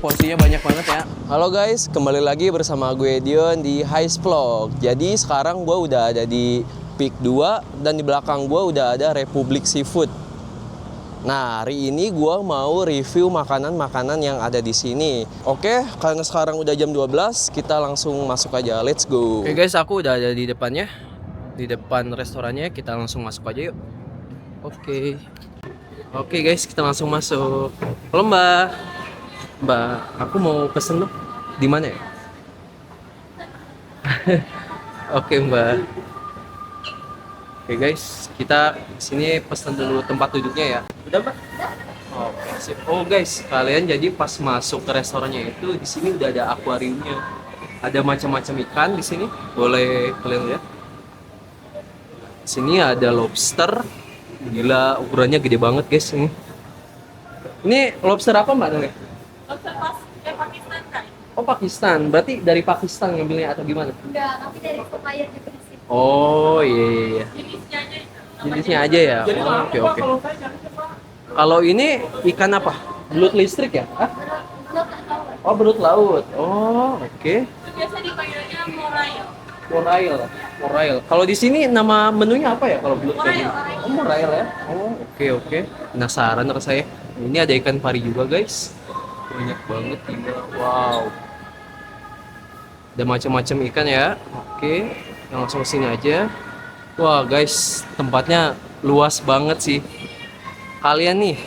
porsinya banyak banget ya. Halo guys, kembali lagi bersama gue Dion di Hais Vlog. Jadi sekarang gue udah ada di Peak 2 dan di belakang gue udah ada Republik Seafood. Nah, hari ini gue mau review makanan-makanan yang ada di sini. Oke, karena sekarang udah jam 12, kita langsung masuk aja. Let's go. Oke guys, aku udah ada di depannya. Di depan restorannya, kita langsung masuk aja yuk. Oke guys, kita langsung masuk. Halo Mbak. Mbak, aku mau pesen dong. Di mana ya? Oke Mbak. Oke guys, kita sini pesan dulu tempat duduknya ya. Udah Mbak? Oke, sip. Oh guys, kalian jadi pas masuk ke restorannya itu di sini udah ada akuariumnya. Ada macam-macam ikan di sini. Boleh kalian lihat. Di sini ada lobster. Gila, ukurannya gede banget guys ini. Ini lobster apa Mbak namanya? Lobster Pakistan kan? Oh Pakistan, berarti dari Pakistan ngambilnya atau gimana? Enggak, tapi dari supplier juga di sini. Oh iya. Jenisnya aja itu. Jenisnya aja ya. Oh, oke. Kalau ini ikan apa? Belut listrik ya? Hah? Belum tak tahu. Oh belut laut. Oh oke. Itu biasa dipanggilnya morail. Morail. Kalau di sini nama menunya apa ya kalau belut kayak Morail. gini? Oh morail ya. Oh oke. Penasaran rasanya. Ini ada ikan pari juga guys. Banyak banget gila. Wow. Ada macam-macam ikan ya. Oke. Langsung sini aja. Wah guys, tempatnya luas banget sih. Kalian nih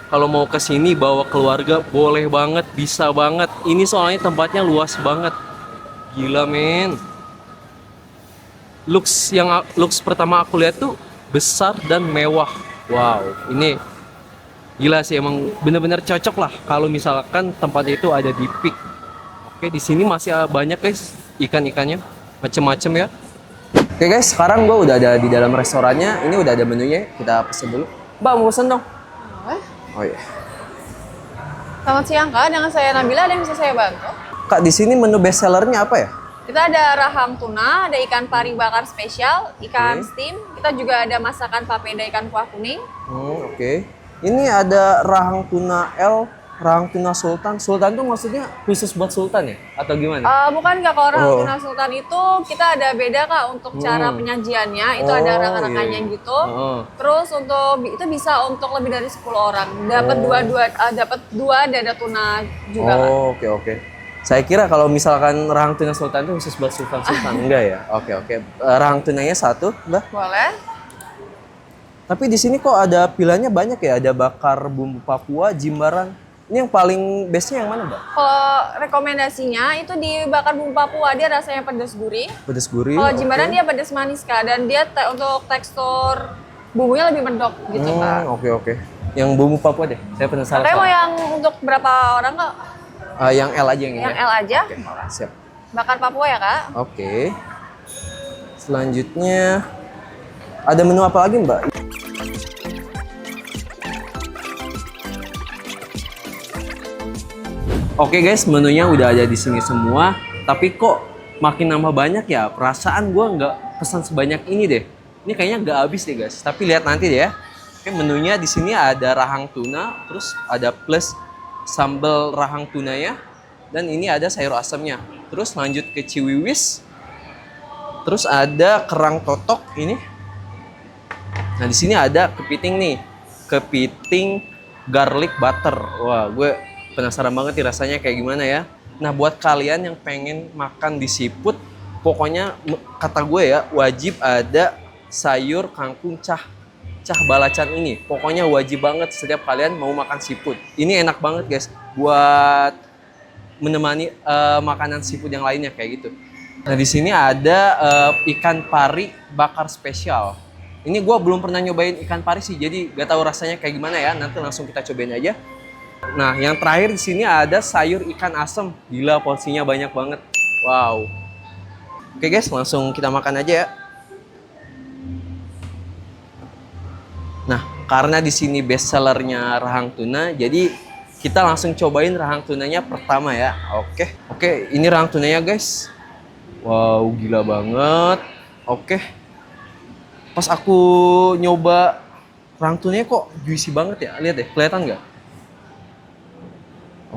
kalau mau ke sini bawa keluarga boleh banget, bisa banget. Ini soalnya tempatnya luas banget. Gila men. Looks pertama aku lihat tuh besar dan mewah. Wow, ini gila sih, emang bener-bener cocok lah kalau misalkan tempat itu ada di Peak. Oke, di sini masih banyak guys ikan-ikannya, macem-macem ya. Oke guys, sekarang gue udah ada di dalam restorannya. Ini udah ada menunya, kita pesen dulu. Mbak mau pesen dong? Oh iya. Selamat siang Kak, dengan saya Nabila, ada yang bisa saya bantu? Kak, di sini menu best sellernya apa ya? Kita ada rahang tuna, ada ikan pari bakar spesial, ikan Oke. steam, kita juga ada masakan papeda ikan kuah kuning. Oke. Ini ada rahang tuna rahang tuna sultan. Sultan tuh maksudnya khusus buat sultan ya? Atau gimana? Bukan Kak, kalau rahang Oh. tuna sultan itu kita ada beda Kak untuk cara penyajiannya, itu ada Oh, rangka-rangkanya iya. gitu. Oh. Terus itu bisa untuk lebih dari 10 orang, dapat dapat dua dada tuna juga Kak. Oh, oke. Saya kira kalau misalkan rahang tuna sultan itu khusus buat sultan-sultan. Enggak ya? Oke. Rahang tunanya satu, Mbak. Boleh? Tapi di sini kok ada pilihannya banyak ya? Ada bakar bumbu Papua, jimbaran. Ini yang paling bestnya yang mana, Mbak? Kalau rekomendasinya itu dibakar bumbu Papua, dia rasanya pedas gurih. Pedas gurih. Kalau jimbaran oke. dia pedas manis Kak, dan dia untuk tekstur bumbunya lebih medok gitu Kak. Oke. Yang bumbu Papua deh. Saya penasaran. Katanya mau soalnya. yang untuk berapa orang Kak? Yang L aja yang ini. Yang ya? L aja, Oke, siap. bakar Papua ya Kak? Oke. Selanjutnya ada menu apa lagi, Mbak? Oke guys, menunya udah ada di sini semua. Tapi kok makin nambah banyak ya? Perasaan gua nggak pesan sebanyak ini deh. Ini kayaknya nggak habis deh guys. Tapi lihat nanti deh ya. Oke, menunya di sini ada rahang tuna, terus ada plus sambal rahang tunanya, dan ini ada sayur asamnya. Terus lanjut ke ciwiwis. Terus ada kerang totok ini. Nah, di sini ada kepiting nih. Kepiting garlic butter. Wah, gue penasaran banget nih rasanya kayak gimana ya. Nah, buat kalian yang pengen makan di seafood, pokoknya kata gue ya, wajib ada sayur kangkung cah balacan ini. Pokoknya wajib banget setiap kalian mau makan seafood. Ini enak banget guys buat menemani makanan seafood yang lainnya kayak gitu. Nah, di sini ada ikan pari bakar spesial. Ini gue belum pernah nyobain ikan pari sih, jadi gak tahu rasanya kayak gimana ya. Nanti langsung kita cobain aja. Nah, yang terakhir di sini ada sayur ikan asem. Gila, porsinya banyak banget. Wow. Oke guys, langsung kita makan aja ya. Nah, karena di sini best sellernya rahang tuna, jadi kita langsung cobain rahang tunanya pertama ya. Oke, ini rahang tunanya guys. Wow, gila banget. Oke. Pas aku nyoba rahang tunanya kok juicy banget ya. Lihat deh, kelihatan nggak?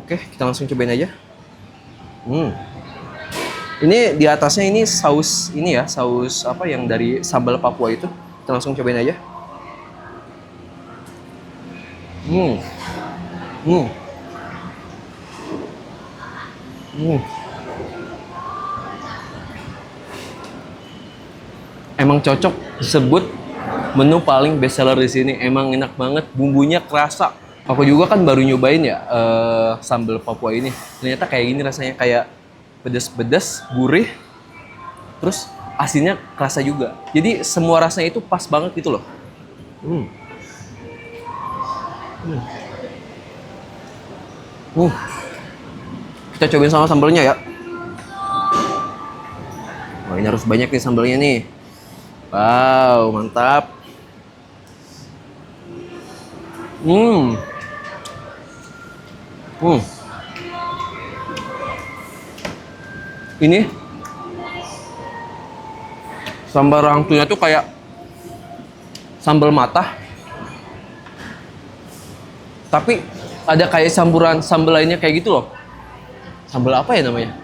Oke, kita langsung cobain aja. Ini di atasnya ini saus ini ya, saus apa yang dari sambal Papua itu. Kita langsung cobain aja. Emang cocok disebut menu paling best seller di sini. Emang enak banget, bumbunya kerasa. Aku juga kan baru nyobain ya sambal Papua ini. Ternyata kayak gini rasanya, kayak pedas-pedas, gurih, terus asinnya kerasa juga. Jadi semua rasanya itu pas banget gitu loh. Kita cobain sama sambalnya ya. Wah, ini harus banyak nih sambalnya nih. Wow, mantap. Ini sambal rangtunya tuh kayak sambal matah, tapi ada kayak campuran sambal lainnya kayak gitu loh. Sambal apa ya namanya?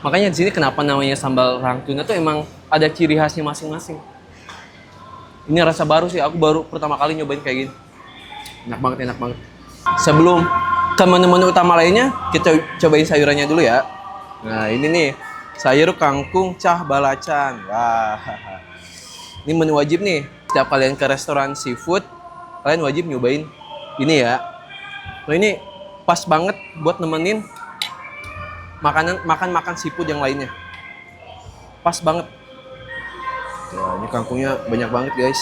Makanya di sini kenapa namanya sambal rangtunya tuh emang ada ciri khasnya masing-masing. Ini rasa baru sih, aku baru pertama kali nyobain kayak gini. Enak banget, enak banget. Sebelum ke menu-menu utama lainnya, kita cobain sayurannya dulu ya. Nah, ini nih, sayur kangkung cah balacan. Wah, ini menu wajib nih. Setiap kalian ke restoran seafood, kalian wajib nyobain ini ya. Nah, ini pas banget buat nemenin makan seafood yang lainnya. Pas banget. Nah, ini kangkungnya banyak banget, guys.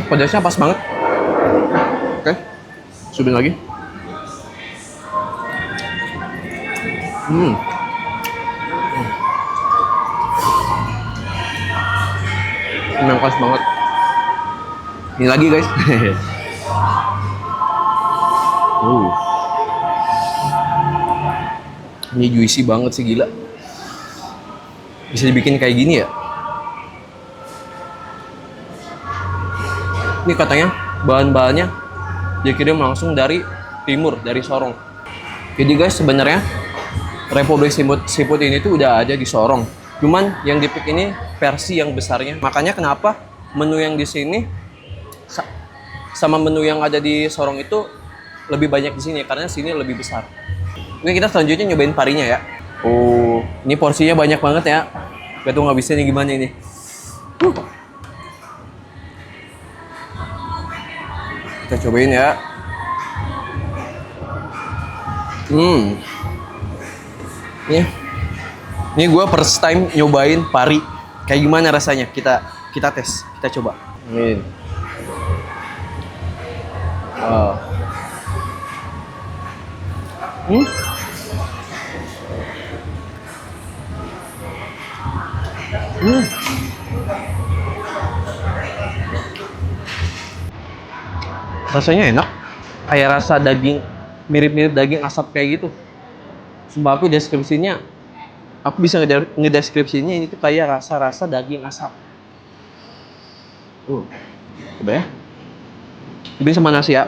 Pedasnya pas banget. Oke, cobain lagi. Memang pas banget. Ini lagi guys. Ini juicy banget sih, gila. Bisa dibikin kayak gini ya. Ini katanya bahan-bahannya dikirim langsung dari timur, dari Sorong. Jadi guys, sebenarnya Republik Seafood ini tuh udah ada di Sorong. Cuman yang di Peak ini versi yang besarnya. Makanya kenapa menu yang di sini sama menu yang ada di Sorong itu lebih banyak di sini, karena sini lebih besar. Ini kita selanjutnya nyobain parinya ya. Oh, ini porsinya banyak banget ya. Gak tau ngabisnya gimana ini. Kita cobain ya. Ini gue first time nyobain pari. Kayak gimana rasanya? Kita tes, kita coba. Amin. Rasanya enak. Kayak rasa daging, mirip-mirip daging asap kayak gitu. Sumpah aku deskripsinya, aku bisa ngedeskripsinya ini tuh kayak rasa-rasa daging asap. Coba ya. Cobain sama nasi ya.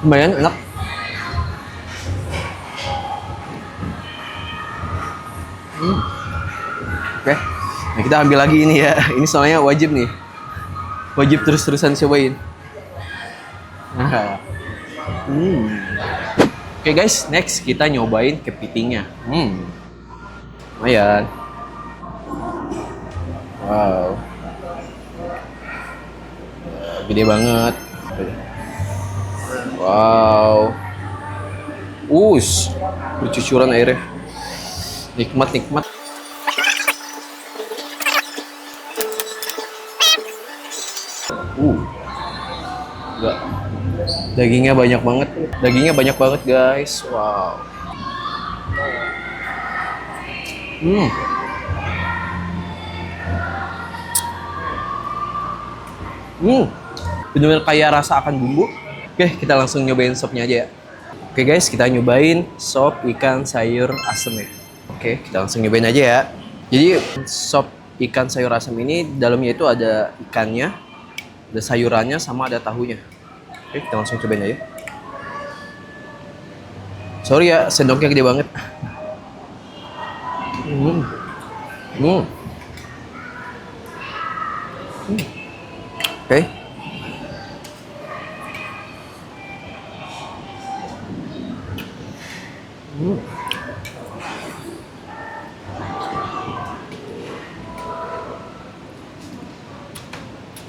Lumayan enak. Oke. Nah, kita ambil lagi ini ya. Ini soalnya wajib nih. Wajib terus-terusan cobain. Oke guys, next kita nyobain kepitingnya. Lumayan. Wow. Gede banget. Wow. Bercucuran airnya. Nikmat. Enggak. Dagingnya banyak banget guys. Wow. Bener-bener kayak rasa akan bumbu. Oke, kita langsung nyobain sopnya aja ya. Oke guys, kita nyobain sop ikan sayur asem ya. Oke, kita langsung nyobain aja ya. Jadi sop ikan sayur asem ini dalamnya itu ada ikannya, ada sayurannya, sama ada tahunya. Oke, kita langsung cobain aja. Sorry ya, sendoknya gede banget. Oke.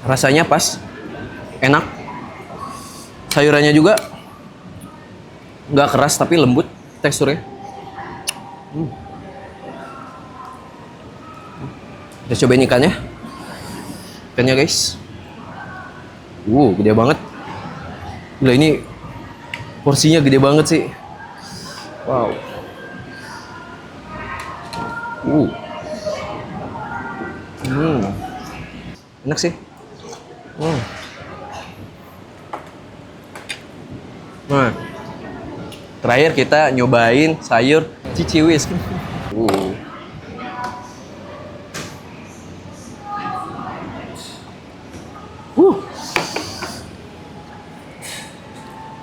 Rasanya pas, enak. Sayurannya juga nggak keras tapi lembut teksturnya. Kita cobain ikannya. Ikannya guys. Gede banget. Gila, ini porsinya gede banget sih. Wow. Enak sih. Nah, terakhir kita nyobain sayur ciciwis.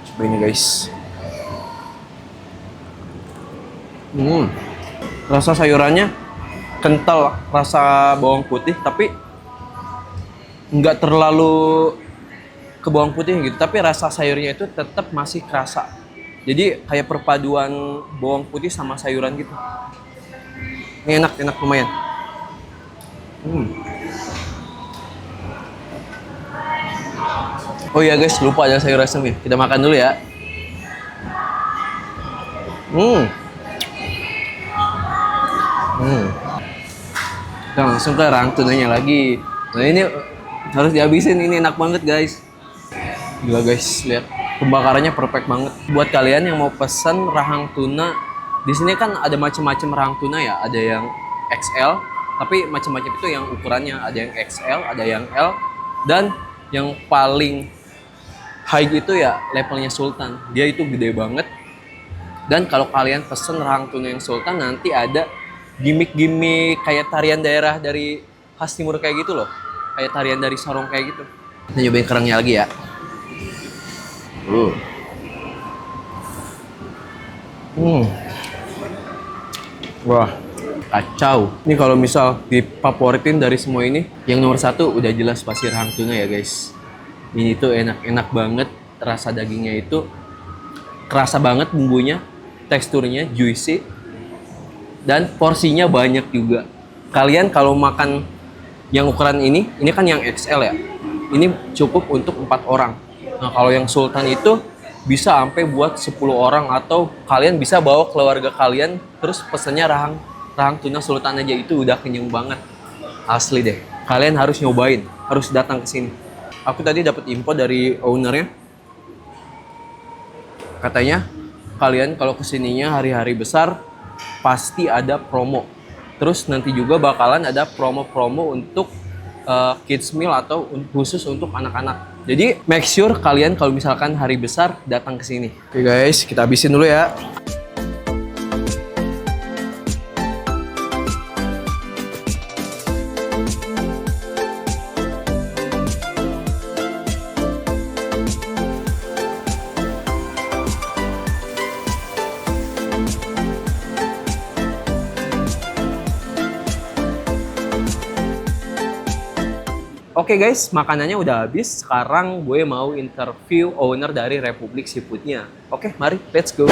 Coba ini guys. Rasa sayurannya kental, rasa bawang putih, tapi nggak terlalu ke bawang putih gitu, tapi rasa sayurnya itu tetap masih kerasa. Jadi kayak perpaduan bawang putih sama sayuran gitu. Ini enak lumayan. Oh iya guys, lupa ada sayur asem ya. Kita makan dulu ya. Kita langsung ke rahang tunanya lagi. Nah ini harus dihabisin, ini enak banget guys. Gila guys, lihat pembakarannya perfect banget. Buat kalian yang mau pesan rahang tuna, di sini kan ada macam-macam rahang tuna ya. Ada yang XL, tapi macam-macam itu yang ukurannya. Ada yang XL, ada yang L, dan yang paling high itu ya levelnya Sultan. Dia itu gede banget. Dan kalau kalian pesen rahang tuna yang Sultan, nanti ada gimmick-gimmick kayak tarian daerah dari khas timur kayak gitu loh. Kayak tarian dari Sorong kayak gitu. Kita nyobain kerangnya lagi ya. Wah, kacau. Ini kalau misal difavoritin dari semua ini, yang nomor satu udah jelas pasti rahang tuna ya guys. Ini tuh enak banget, rasa dagingnya itu kerasa banget, bumbunya, teksturnya juicy, dan porsinya banyak juga. Kalian kalau makan yang ukuran ini kan yang XL ya, ini cukup untuk 4 orang. Nah kalau yang Sultan itu bisa sampai buat 10 orang, atau kalian bisa bawa keluarga kalian terus pesennya rahang tuna Sultan aja, itu udah kenyang banget. Asli deh, kalian harus nyobain, harus datang ke sini. Aku tadi dapat info dari ownernya, katanya kalian kalau kesininya hari-hari besar pasti ada promo. Terus nanti juga bakalan ada promo-promo untuk kids meal atau khusus untuk anak-anak. Jadi make sure kalian kalau misalkan hari besar datang ke sini. Oke guys, kita habisin dulu ya. Oke guys, makanannya udah habis. Sekarang gue mau interview owner dari Republik Seafood-nya. Oke, mari, let's go.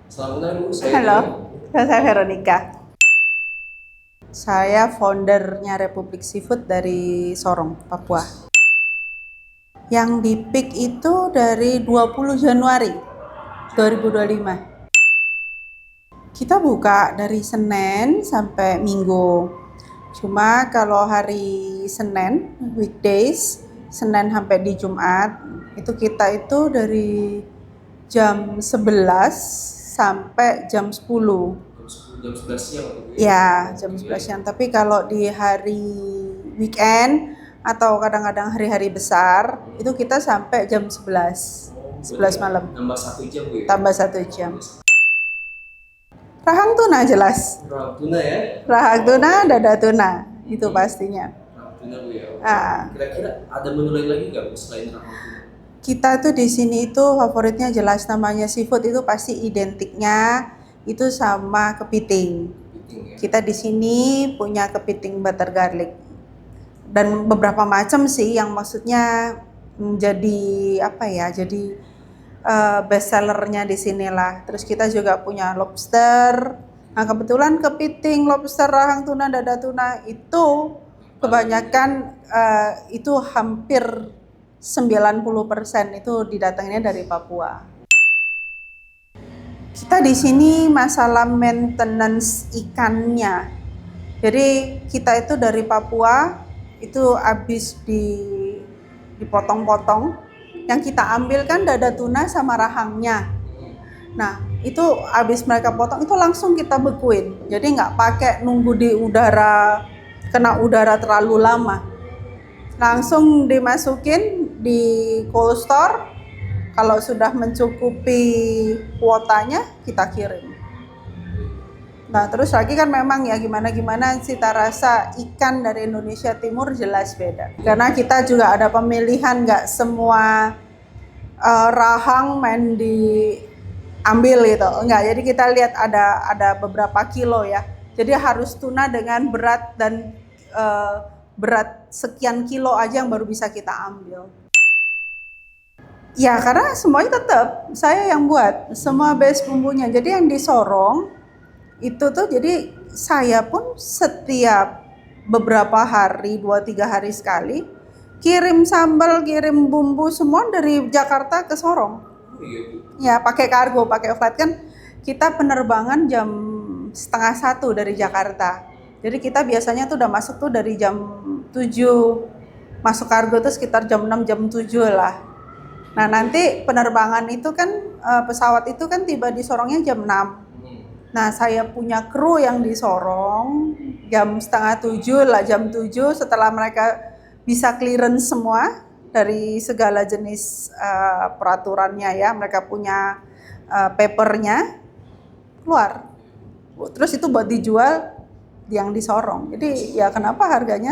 Assalamualaikum, Halo, saya Veronica. Saya foundernya Republik Seafood dari Sorong, Papua. Yang di peak itu dari 20 Januari 2025. Kita buka dari Senin sampai Minggu. Cuma kalau hari Senin, weekdays, Senin sampai di Jumat, itu kita itu dari jam 11 sampai jam 10. Jam 11 siang. Ya, jam 11 siang. Tapi kalau di hari weekend, atau kadang-kadang hari-hari besar itu kita sampai jam 11 malam. Nambah 1 jam Bu ya? Tambah 1 jam. Rahang tuna jelas. Rahang tuna ya? Rahang tuna, dada tuna. Itu pastinya. Rahang tuna Bu ya? Ah. Kira-kira ada menu lain lagi nggak Bu selain rahang tuna? Kita tuh di sini itu favoritnya jelas namanya seafood itu pasti identiknya itu sama kepiting. Kepiting ya? Kita di sini punya kepiting butter garlic dan beberapa macam sih yang maksudnya menjadi apa ya? Jadi best sellernya di sinilah. Terus kita juga punya lobster. Nah kebetulan kepiting, lobster, rahang tuna, dada tuna itu kebanyakan itu hampir 90% itu didatanginnya dari Papua. Kita di sini masalah maintenance ikannya. Jadi kita itu dari Papua itu habis dipotong-potong. Yang kita ambil kan dada tuna sama rahangnya. Nah itu habis mereka potong itu langsung kita bekuin. Jadi nggak pakai nunggu di udara, kena udara terlalu lama. Langsung dimasukin di cold store, kalau sudah mencukupi kuotanya kita kirim. Nah terus lagi kan memang ya gimana cita rasa ikan dari Indonesia Timur jelas beda. Karena kita juga ada pemilihan, nggak semua rahang main diambil gitu, enggak. Jadi kita lihat ada beberapa kilo ya. Jadi harus tuna dengan berat dan berat sekian kilo aja yang baru bisa kita ambil. Ya karena semuanya tetap saya yang buat, semua base bumbunya. Jadi yang di Sorong itu tuh jadi saya pun setiap beberapa hari, 2-3 hari sekali kirim sambal, kirim bumbu semua dari Jakarta ke Sorong. Ya pakai kargo, pakai flight kan kita penerbangan jam 12:30 dari Jakarta. Jadi kita biasanya tuh udah masuk tuh dari jam 7, masuk kargo tuh sekitar jam 6, jam 7 lah. Nah nanti penerbangan itu kan pesawat itu kan tiba di Sorongnya jam 6. Nah saya punya kru yang di Sorong jam 6:30 lah, jam 7 setelah mereka bisa clearance semua dari segala jenis peraturannya ya, mereka punya papernya keluar. Terus itu buat dijual yang di Sorong. Jadi ya kenapa harganya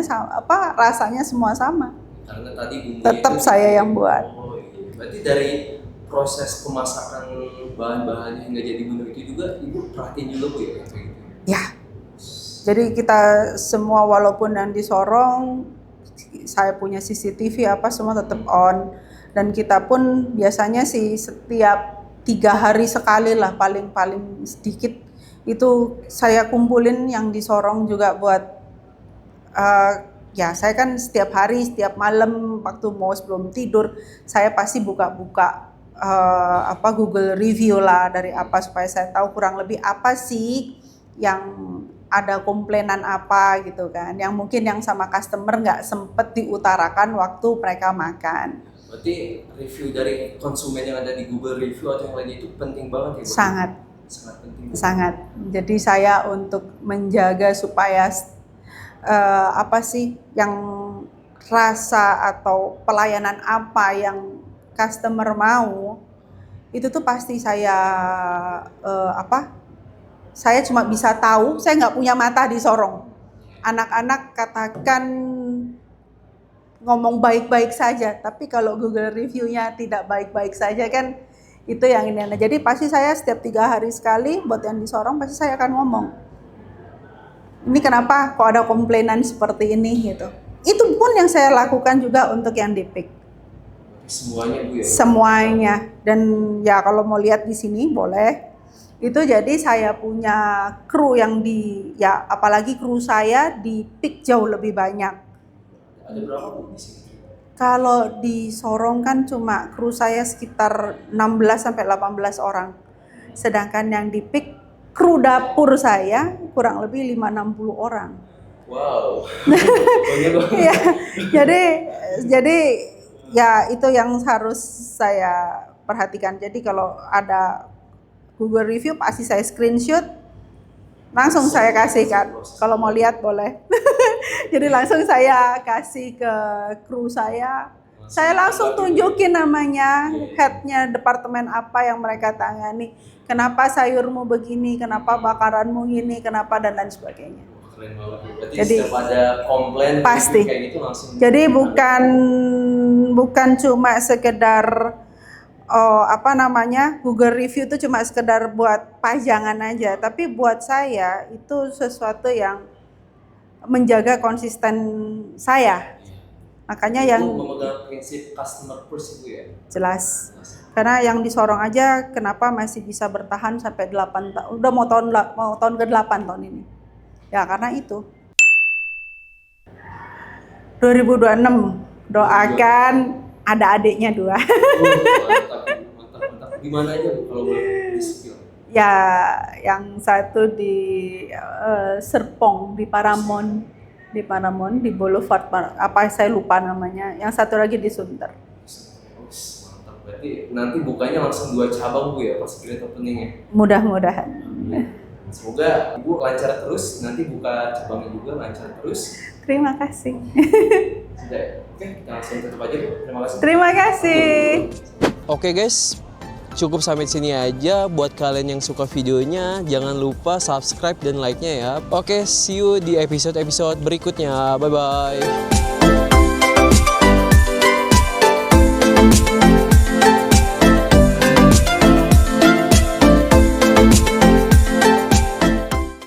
rasanya semua sama? Karena tadi bumbunya Tetap itu saya yang buat. Oh iya. Berarti dari proses pemasakan bahan-bahannya hingga jadi menu itu juga Ibu perhatiin juga Bu ya? Ya. Jadi kita semua walaupun yang di Sorong saya punya CCTV apa semua tetap on, dan kita pun biasanya sih setiap 3 hari sekali lah paling sedikit itu saya kumpulin yang di Sorong juga buat ya saya kan setiap hari setiap malam waktu mau sebelum tidur saya pasti buka-buka Google review lah dari apa supaya saya tahu kurang lebih apa sih yang ada komplainan apa gitu kan, yang mungkin yang sama customer nggak sempet diutarakan waktu mereka makan. Berarti review dari konsumen yang ada di Google Review atau yang lain itu penting banget ya Bu? Sangat Penting. Sangat. Jadi saya untuk menjaga supaya apa sih yang rasa atau pelayanan apa yang customer mau itu tuh pasti saya saya cuma bisa tahu, saya nggak punya mata di Sorong. Anak-anak katakan ngomong baik-baik saja, tapi kalau Google review-nya tidak baik-baik saja kan itu yang ini. Jadi pasti saya setiap 3 hari sekali buat yang di Sorong pasti saya akan ngomong. Ini kenapa kok ada komplainan seperti ini gitu. Itu pun yang saya lakukan juga untuk yang di PIK. Semuanya Bu ya? Semuanya. Dan ya kalau mau lihat di sini boleh. Itu jadi saya punya kru yang ya apalagi kru saya di PIK jauh lebih banyak. Ada berapa Bu di sini? Kalau di Sorong kan cuma kru saya sekitar 16-18 orang. Sedangkan yang di PIK kru dapur saya kurang lebih 5-60 orang. Wow. Ya, jadi ya itu yang harus saya perhatikan. Jadi kalau ada Google review pasti saya screenshot, Langsung saya kasihkan. Kalau mau lihat boleh. Jadi langsung saya kasih ke kru saya. Saya langsung tunjukin namanya, headnya departemen apa yang mereka tangani. Kenapa sayurmu begini, kenapa bakaranmu ini, kenapa dan lain sebagainya. Keren banget. Berarti Jadi, setiap ada komplain pasti. kayak gitu langsung. Jadi bukan cuma sekedar Google review itu cuma sekedar buat pajangan aja, tapi buat saya itu sesuatu yang menjaga konsisten saya. Makanya yang memegang prinsip customer first itu ya. jelas. Karena yang di Sorong aja kenapa masih bisa bertahan sampai 8 tahun. Udah mau tahun ke-8 tahun ini. Ya karena itu. 2026 doakan ada adiknya 2. Mantap. Gimana aja Bu kalau boleh di-spill? Ya, yang satu di Serpong di Paramount, di Boulevard saya lupa namanya. Yang satu lagi di Sunter. Mantap. Berarti nanti bukanya langsung 2 cabang Bu ya pas grand openingnya. Mudah-mudahan. Semoga Ibu lancar terus, nanti buka cabangnya juga lancar terus. Terima kasih. Sudah ya? Oke, kita langsung tutup aja Bu. Terima kasih. Terima kasih. Oke guys, cukup sampai sini aja. Buat kalian yang suka videonya, jangan lupa subscribe dan like-nya ya. Oke, see you di episode-episode berikutnya. Bye-bye.